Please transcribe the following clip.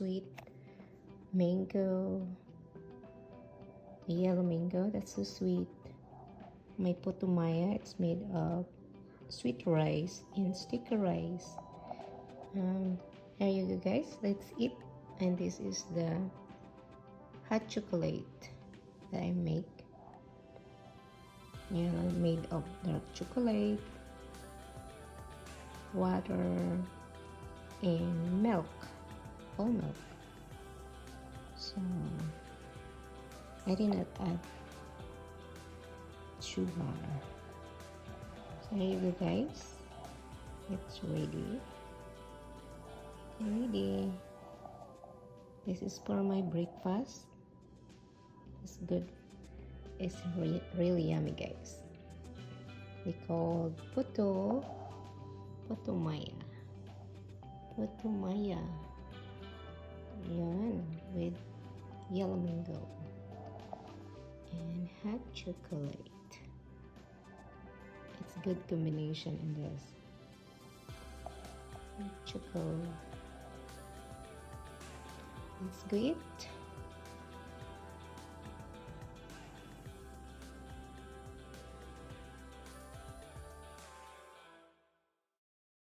sweet mango, yellow mango, that's so sweet. My puto maya, it's made of sweet rice and sticky rice. Here you go guys, let's eat. And this is the hot chocolate that I make. Made of dark chocolate, water, and milk, whole milk. So I did not add sugar. So here you go guys, it's ready. This is for my breakfast. It's good. It's really yummy guys. We call puto maya. Puto maya. Yan, with yellow mango and hot chocolate. It's a good combination in this. Hot chocolate. Let's go eat.